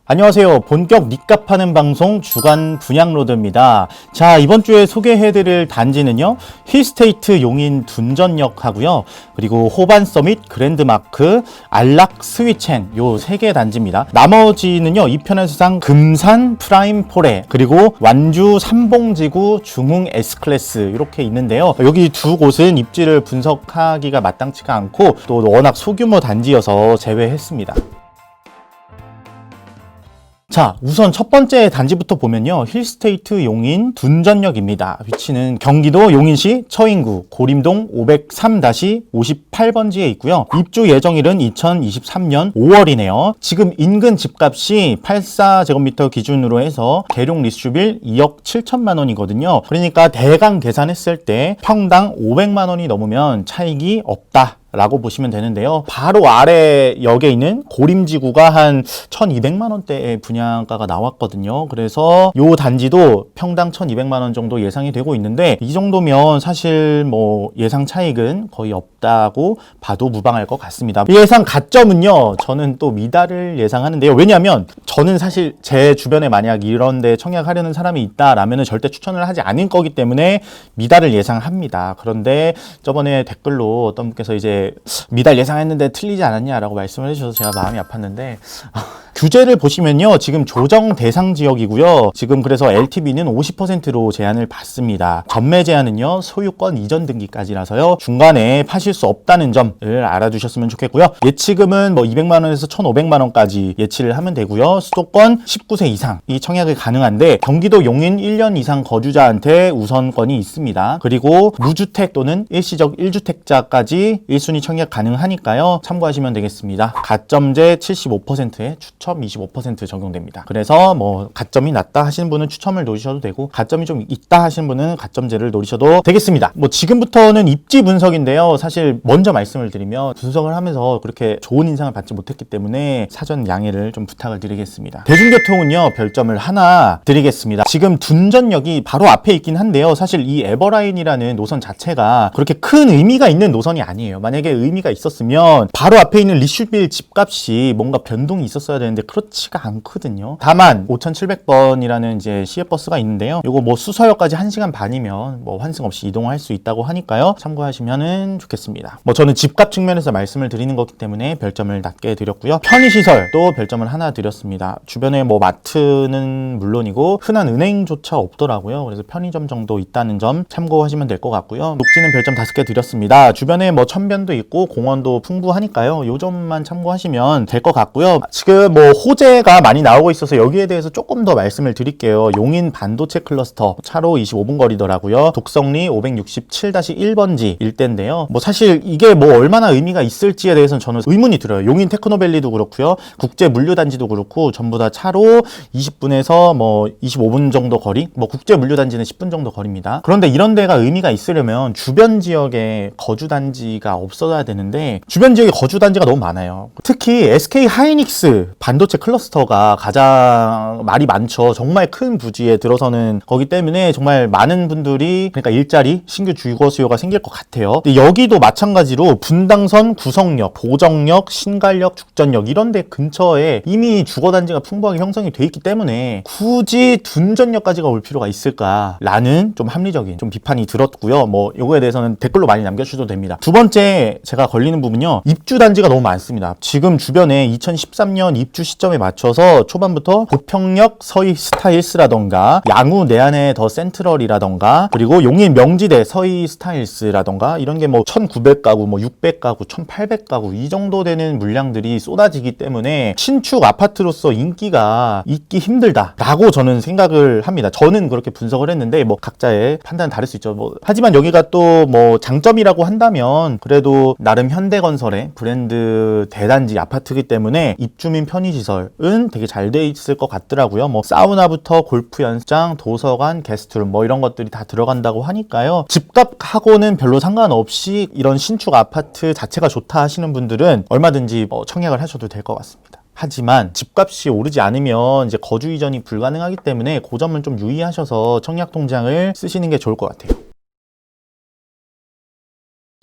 안녕하세요. 본격 닉값 하는 방송 주간 분양로드입니다. 자, 이번 주에 소개해드릴 단지는요, 힐스테이트 용인 둔전역 하고요, 그리고 호반 서밋, 그랜드마크, 안락 스위첸 요 3개 단지입니다. 나머지는요, 이편에서상 금산 프라임 포레, 그리고 완주 삼봉지구 중흥 S클래스 이렇게 있는데요. 여기 두 곳은 입지를 분석하기가 마땅치가 않고 또 워낙 소규모 단지여서 제외했습니다. 자, 우선 첫 번째 단지부터 보면요, 힐스테이트 용인 둔전역입니다. 위치는 경기도 용인시 처인구 고림동 503-58번지에 있고요. 입주 예정일은 2023년 5월이네요. 지금 인근 집값이 84제곱미터 기준으로 해서 계룡 리슈빌 2억 7천만 원이거든요. 그러니까 대강 계산했을 때 평당 500만 원이 넘으면 차익이 없다 라고 보시면 되는데요. 바로 아래 역에 있는 고림지구가 한 1200만 원대의 분양가가 나왔거든요. 그래서 요 단지도 평당 1200만 원 정도 예상이 되고 있는데, 이 정도면 사실 뭐 예상 차익은 거의 없다고 봐도 무방할 것 같습니다. 예상 가점은요, 저는 또 미달을 예상하는데요. 왜냐하면 저는 사실 제 주변에 만약 이런 데 청약하려는 사람이 있다라면 절대 추천을 하지 않을 거기 때문에 미달을 예상합니다. 그런데 저번에 댓글로 어떤 분께서 이제 미달 예상했는데 틀리지 않았냐라고 말씀을 해주셔서 제가 마음이 아팠는데, 규제를 보시면요, 지금 조정 대상 지역이고요. 지금 그래서 LTV는 50%로 제한을 받습니다. 전매 제한은요, 소유권 이전 등기까지라서요, 중간에 파실 수 없다는 점을 알아두셨으면 좋겠고요. 예치금은 뭐 200만 원에서 1,500만 원까지 예치를 하면 되고요. 수도권 19세 이상이 청약이 가능한데, 경기도 용인 1년 이상 거주자한테 우선권이 있습니다. 그리고 무주택 또는 일시적 1주택자까지 1순위 청약 가능하니까요, 참고하시면 되겠습니다. 가점제 75%에 추첨 25% 적용됩니다. 그래서 뭐 가점이 낮다 하시는 분은 추첨을 노리셔도 되고, 가점이 좀 있다 하시는 분은 가점제를 노리셔도 되겠습니다. 뭐 지금부터는 입지 분석인데요. 사실 먼저 말씀을 드리면 분석을 하면서 그렇게 좋은 인상을 받지 못했기 때문에 사전 양해를 좀 부탁을 드리겠습니다. 대중교통은요, 별점을 하나 드리겠습니다. 지금 둔전역이 바로 앞에 있긴 한데요. 사실 이 에버라인이라는 노선 자체가 그렇게 큰 의미가 있는 노선이 아니에요. 만약에 의미가 있었으면 바로 앞에 있는 리슈빌 집값이 뭔가 변동이 있었어야 되는데 그렇지가 않거든요. 다만 5700번이라는 이제 시외버스가 있는데요. 요거 뭐 수서역까지 1시간 반이면 뭐 환승 없이 이동할 수 있다고 하니까요, 참고하시면 좋겠습니다. 뭐 저는 집값 측면에서 말씀을 드리는 거기 때문에 별점을 낮게 드렸고요. 편의시설도 별점을 하나 드렸습니다. 주변에 뭐 마트는 물론이고 흔한 은행조차 없더라고요. 그래서 편의점 정도 있다는 점 참고하시면 될 것 같고요. 녹지는 별점 5개 드렸습니다. 주변에 뭐 천변도 있고 공원도 풍부하니까요, 요 점만 참고하시면 될 것 같고요. 지금 뭐 호재가 많이 나오고 있어서 여기에 대해서 조금 더 말씀을 드릴게요. 용인 반도체 클러스터 차로 25분 거리더라고요. 독성리 567-1번지 일대인데요. 뭐 사실 이게 뭐 얼마나 의미가 있을지에 대해서는 저는 의문이 들어요. 용인 테크노밸리도 그렇고요, 국제 물류단지도 그렇고 전부 다 차로 20분에서 뭐 25분 정도 거리, 뭐 국제 물류단지는 10분 정도 거리입니다. 그런데 이런 데가 의미가 있으려면 주변 지역에 거주단지가 없어야 되는데, 주변 지역에 거주단지가 너무 많아요. 특히 SK 하이닉스 반도체 클러스터가 가장 말이 많죠. 정말 큰 부지에 들어서는 거기 때문에 정말 많은 분들이, 그러니까 일자리, 신규 주거 수요가 생길 것 같아요. 근데 여기도 마찬가지로 분당선, 구성역, 보정역, 신갈역, 죽전역 이런 데 근처에 이미 주거단지가 풍부하게 형성이 돼 있기 때문에 굳이 둔전역까지가 올 필요가 있을까라는 좀 합리적인 좀 비판이 들었고요. 뭐 요거에 대해서는 댓글로 많이 남겨주셔도 됩니다. 두 번째 제가 걸리는 부분요, 입주단지가 너무 많습니다. 지금 주변에 2013년 입주 시점에 맞춰서 초반부터 보평역 서희 스타일스라던가 양우 내안의 더 센트럴이라던가 그리고 용인 명지대 서희 스타일스라던가 이런 게 뭐 1900가구, 뭐 600가구, 1800가구 이 정도 되는 물량들이 쏟아지기 때문에 신축 아파트로서 인기가 있기 힘들다라고 저는 생각을 합니다. 저는 그렇게 분석을 했는데 뭐 각자의 판단은 다를 수 있죠. 뭐 하지만 여기가 또 뭐 장점이라고 한다면 그래도 나름 현대건설의 브랜드 대단지 아파트이기 때문에 입주민 편의시설은 되게 잘 돼 있을 것 같더라고요. 뭐 사우나부터 골프 연습장, 도서관, 게스트룸 뭐 이런 것들이 다 들어간다고 하니까요. 집값하고는 별로 상관없이 이런 신축 아파트 자체가 좋다 하시는 분들은 얼마든지 청약을 하셔도 될 것 같습니다. 하지만 집값이 오르지 않으면 이제 거주 이전이 불가능하기 때문에 그 점은 좀 유의하셔서 청약 통장을 쓰시는 게 좋을 것 같아요.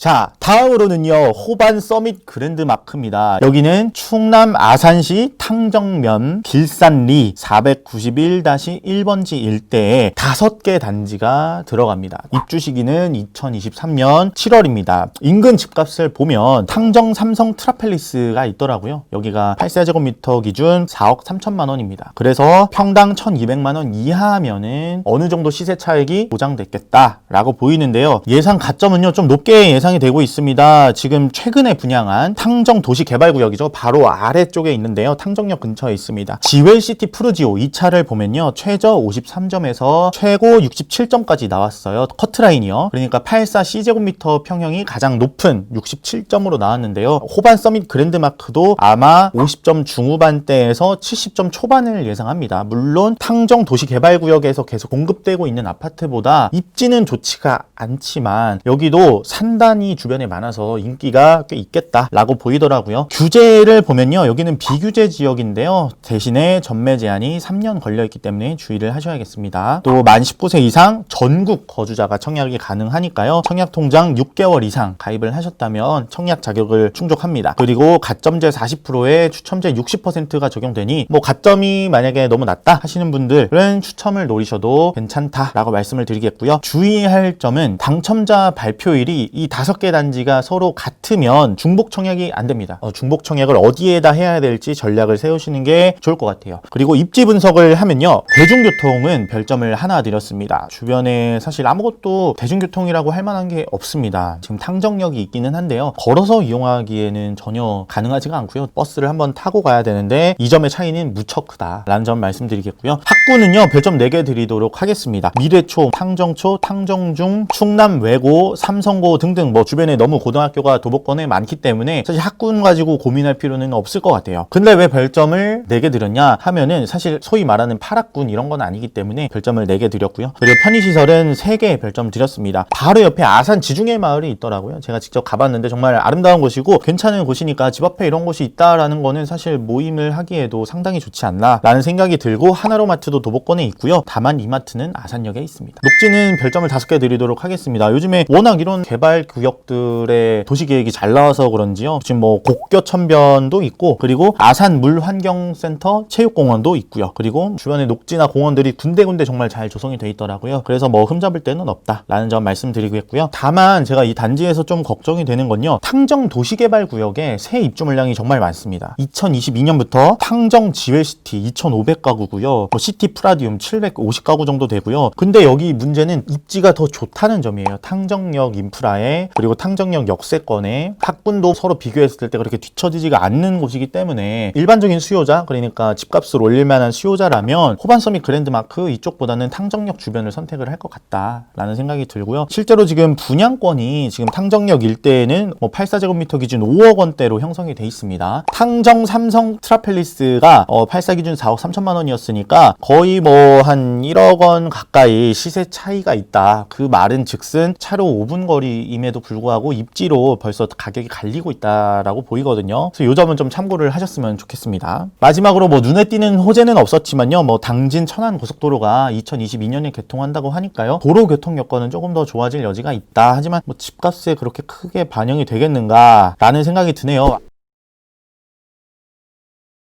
자, 다음으로는요, 호반 서밋 그랜드마크입니다. 여기는 충남 아산시 탕정면 길산리 491-1번지 일대에 5개 단지가 들어갑니다. 입주 시기는 2023년 7월입니다. 인근 집값을 보면 탕정 삼성 트라펠리스가 있더라고요. 여기가 8세제곱미터 기준 4억 3천만 원입니다. 그래서 평당 1,200만 원 이하면은 어느 정도 시세 차익이 보장됐겠다라고 보이는데요. 예상 가점은요, 좀 높게 예상이 되고 있습니다. 지금 최근에 분양한 탕정 도시개발구역이죠. 바로 아래쪽에 있는데요. 탕정역 근처에 있습니다. 지웰시티 푸르지오 이 차를 보면요. 최저 53점에서 최고 67점까지 나왔어요. 커트라인이요. 그러니까 84C제곱미터 평형이 가장 높은 67점으로 나왔는데요. 호반 서밋 그랜드마크도 아마 50점 중후반대에서 70점 초반을 예상합니다. 물론 탕정 도시개발구역에서 계속 공급되고 있는 아파트보다 입지는 좋지가 않지만 여기도 산단이 주변에 많아서 인기가 꽤 있겠다라고 보이더라고요. 규제를 보면요. 여기는 비규제 지역인데요. 대신에 전매 제한이 3년 걸려있기 때문에 주의를 하셔야겠습니다. 또 만 19세 이상 전국 거주자가 청약이 가능하니까요. 청약통장 6개월 이상 가입을 하셨다면 청약 자격을 충족합니다. 그리고 가점제 40%에 추첨제 60%가 적용되니 뭐 가점이 만약에 너무 낮다 하시는 분들은 추첨을 노리셔도 괜찮다라고 말씀을 드리겠고요. 주의할 점은 당첨자 발표일이 이 5개 단지가 서로 같으면 중복 청약이 안 됩니다. 중복 청약을 어디에다 해야 될지 전략을 세우시는 게 좋을 것 같아요. 그리고 입지 분석을 하면요. 대중교통은 별점을 하나 드렸습니다. 주변에 사실 아무것도 대중교통이라고 할 만한 게 없습니다. 지금 탕정역이 있기는 한데요. 걸어서 이용하기에는 전혀 가능하지가 않고요. 버스를 한번 타고 가야 되는데 이 점의 차이는 무척 크다라는 점 말씀드리겠고요. 학구는요. 별점 4개 드리도록 하겠습니다. 미래초, 탕정초, 탕정중, 충남외고, 삼성고 등등 뭐 주변에 너무 고등학교가 도보권에 많기 때문에 사실 학군 가지고 고민할 필요는 없을 것 같아요. 근데 왜 별점을 4개 드렸냐 하면은 사실 소위 말하는 파락군 이런 건 아니기 때문에 별점을 4개 드렸고요. 그리고 편의시설은 3개 별점 드렸습니다. 바로 옆에 아산 지중해 마을이 있더라고요. 제가 직접 가봤는데 정말 아름다운 곳이고 괜찮은 곳이니까 집 앞에 이런 곳이 있다라는 거는 사실 모임을 하기에도 상당히 좋지 않나 라는 생각이 들고 하나로마트도 도보권에 있고요. 다만 이마트는 아산역에 있습니다. 녹지는 별점을 5개 드리도록 하겠습니다. 요즘에 워낙 이런 개발 구역들의 도시계획이 잘 나와서 그런지요. 지금 뭐 곡교천변도 있고 그리고 아산 물환경센터 체육공원도 있고요. 그리고 주변에 녹지나 공원들이 군데군데 정말 잘 조성이 돼 있더라고요. 그래서 뭐 흠잡을 데는 없다라는 점 말씀드리겠고요. 다만 제가 이 단지에서 좀 걱정이 되는 건요. 탕정 도시개발구역에 새 입주 물량이 정말 많습니다. 2022년부터 탕정 지웰시티 2,500가구고요. 시티 프라디움 750가구 정도 되고요. 근데 여기 문제는 입지가 더 좋다는 점이에요. 탕정역 인프라에 그리고 탕정역 역세권에 학군도 서로 비교했을 때 그렇게 뒤처지지가 않는 곳이기 때문에 일반적인 수요자 그러니까 집값을 올릴 만한 수요자라면 호반 서밋 그랜드마크 이쪽보다는 탕정역 주변을 선택을 할 것 같다라는 생각이 들고요. 실제로 지금 분양권이 지금 탕정역 일대에는 뭐 84제곱미터 기준 5억 원대로 형성이 돼 있습니다. 탕정 삼성 트라펠리스가 84 기준 4억 3천만 원이었으니까 거의 뭐 한 1억 원 가까이 시세 차이가 있다. 그 말은 즉슨 차로 5분 거리임에도 불구하고 입지로 벌써 가격이 갈리고 있다라고 보이거든요. 그래서 이 점은 좀 참고를 하셨으면 좋겠습니다. 마지막으로 뭐 눈에 띄는 호재는 없었지만요. 뭐 당진 천안 고속도로가 2022년에 개통한다고 하니까요. 도로 교통 여건은 조금 더 좋아질 여지가 있다. 하지만 뭐 집값에 그렇게 크게 반영이 되겠는가라는 생각이 드네요.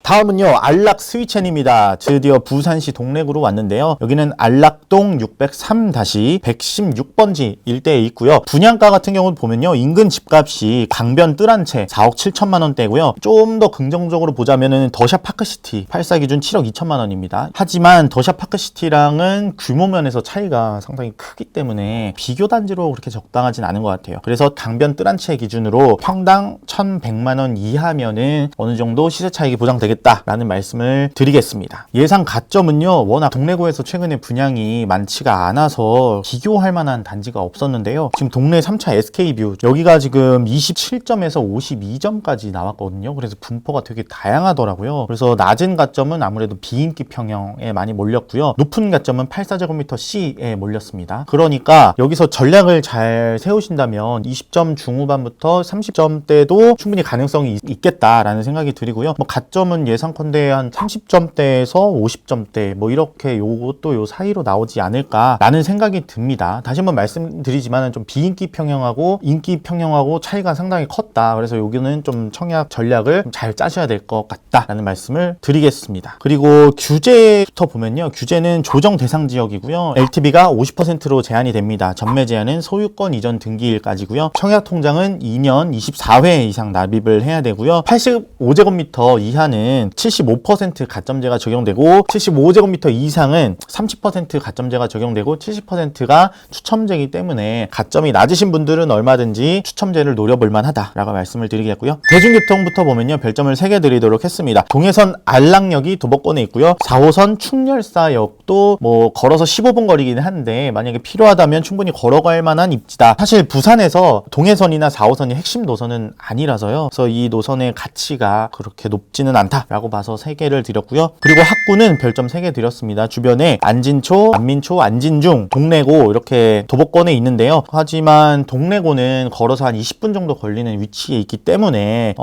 다음은요 안락 스위첸입니다. 드디어 부산시 동래구로 왔는데요. 여기는 안락동 603-116번지 일대에 있고요. 분양가 같은 경우는 보면요. 인근 집값이 강변 뜰 한 채 4억 7천만 원대고요. 좀 더 긍정적으로 보자면은 더샵 파크시티 84 기준 7억 2천만 원입니다. 하지만 더샵 파크시티랑은 규모 면에서 차이가 상당히 크기 때문에 비교 단지로 그렇게 적당하진 않은 것 같아요. 그래서 강변 뜰 한 채 기준으로 평당 1,100만 원 이하면은 어느 정도 시세 차익이 보장되겠다. 라는 말씀을 드리겠습니다. 예상 가점은요. 워낙 동래구에서 최근에 분양이 많지가 않아서 비교할 만한 단지가 없었는데요. 지금 동래 3차 SK뷰 여기가 지금 27점에서 52점까지 나왔거든요. 그래서 분포가 되게 다양하더라고요. 그래서 낮은 가점은 아무래도 비인기 평형에 많이 몰렸고요. 높은 가점은 84제곱미터 C에 몰렸습니다. 그러니까 여기서 전략을 잘 세우신다면 20점 중후반부터 30점대도 충분히 가능성이 있겠다라는 생각이 드리고요. 뭐 가점은 저는 예상컨대 한 30점대에서 50점대 뭐 이렇게 요것도 요 사이로 나오지 않을까라는 생각이 듭니다. 다시 한번 말씀드리지만 좀 비인기 평형하고 인기 평형하고 차이가 상당히 컸다. 그래서 여기는 좀 청약 전략을 잘 짜셔야 될 것 같다라는 말씀을 드리겠습니다. 그리고 규제부터 보면요. 규제는 조정 대상 지역이고요. LTV가 50%로 제한이 됩니다. 전매 제한은 소유권 이전 등기일까지고요. 청약 통장은 2년 24회 이상 납입을 해야 되고요. 85제곱미터 이하는 75% 가점제가 적용되고 75제곱미터 이상은 30% 가점제가 적용되고 70%가 추첨제이기 때문에 가점이 낮으신 분들은 얼마든지 추첨제를 노려볼 만하다라고 말씀을 드리겠고요. 대중교통부터 보면요. 별점을 3개 드리도록 했습니다. 동해선 안락역이 도보권에 있고요. 4호선 충렬사역도 뭐 걸어서 15분 거리긴 한데 만약에 필요하다면 충분히 걸어갈 만한 입지다. 사실 부산에서 동해선이나 4호선이 핵심 노선은 아니라서요. 그래서 이 노선의 가치가 그렇게 높지는 않다라고 봐서 3개를 드렸고요. 그리고 학구는 별점 3개 드렸습니다. 주변에 안진초, 안민초, 안진중, 동래고 이렇게 도보권에 있는데요. 하지만 동래고는 걸어서 한 20분 정도 걸리는 위치에 있기 때문에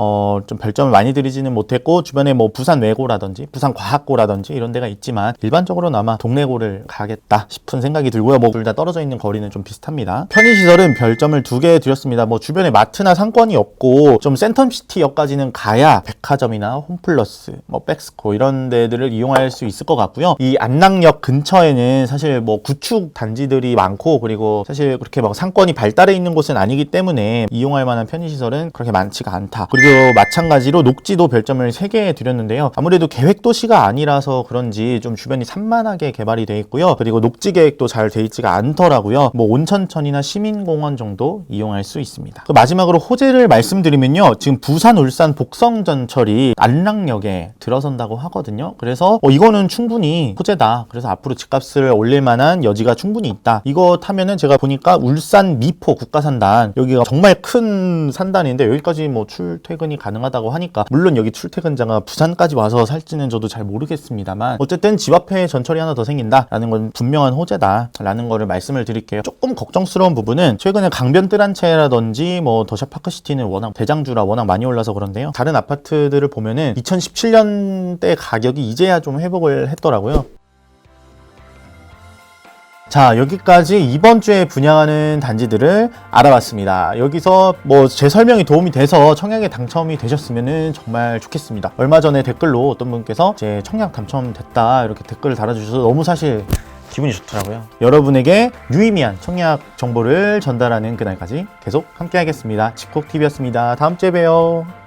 좀 별점을 많이 드리지는 못했고 주변에 뭐 부산 외고라든지 부산 과학고라든지 이런 데가 있지만 일반적으로는 아마 동래고를 가겠다 싶은 생각이 들고요. 뭐 둘 다 떨어져 있는 거리는 좀 비슷합니다. 편의시설은 별점을 2개 드렸습니다. 뭐 주변에 마트나 상권이 없고 좀 센텀시티역까지는 가야 백화점이나 홈플러스, 뭐 백스코 이런 데들을 이용할 수 있을 것 같고요. 이 안락역 근처에는 사실 뭐 구축 단지들이 많고 그리고 사실 그렇게 막 상권이 발달해 있는 곳은 아니기 때문에 이용할 만한 편의시설은 그렇게 많지가 않다. 그리고 마찬가지로 녹지도 별점을 3개 드렸는데요. 아무래도 계획도시가 아니라서 그런지 좀 주변이 산만하게 개발이 돼 있고요. 그리고 녹지 계획도 잘 돼 있지가 않더라고요. 뭐 온천천이나 시민공원 정도 이용할 수 있습니다. 마지막으로 호재를 말씀드리면요. 지금 부산, 울산 복성전철이 안락역에 들어선다고 하거든요. 그래서 이거는 충분히 호재다. 그래서 앞으로 집값을 올릴 만한 여지가 충분히 있다. 이거 타면은 제가 보니까 울산 미포 국가산단 여기가 정말 큰 산단인데 여기까지 뭐 출퇴근이 가능하다고 하니까 물론 여기 출퇴근자가 부산까지 와서 살지는 저도 잘 모르겠습니다만 어쨌든 집 앞에 전철이 하나 더 생긴다라는 건 분명한 호재다라는 거를 말씀을 드릴게요. 조금 걱정스러운 부분은 최근에 강변뜰한채라든지 뭐 더샵 파크시티는 워낙 대장주라 워낙 많이 올라서 그런데요. 다른 아파트들을 보면은 2017년대 가격이 이제야 좀 회복을 했더라고요. 자, 여기까지 이번 주에 분양하는 단지들을 알아봤습니다. 여기서 뭐 제 설명이 도움이 돼서 청약에 당첨이 되셨으면 정말 좋겠습니다. 얼마 전에 댓글로 어떤 분께서 제 청약 당첨됐다 이렇게 댓글을 달아주셔서 너무 사실 기분이 좋더라고요. 여러분에게 유의미한 청약 정보를 전달하는 그날까지 계속 함께 하겠습니다. 집콕TV였습니다. 다음 주에 봬요.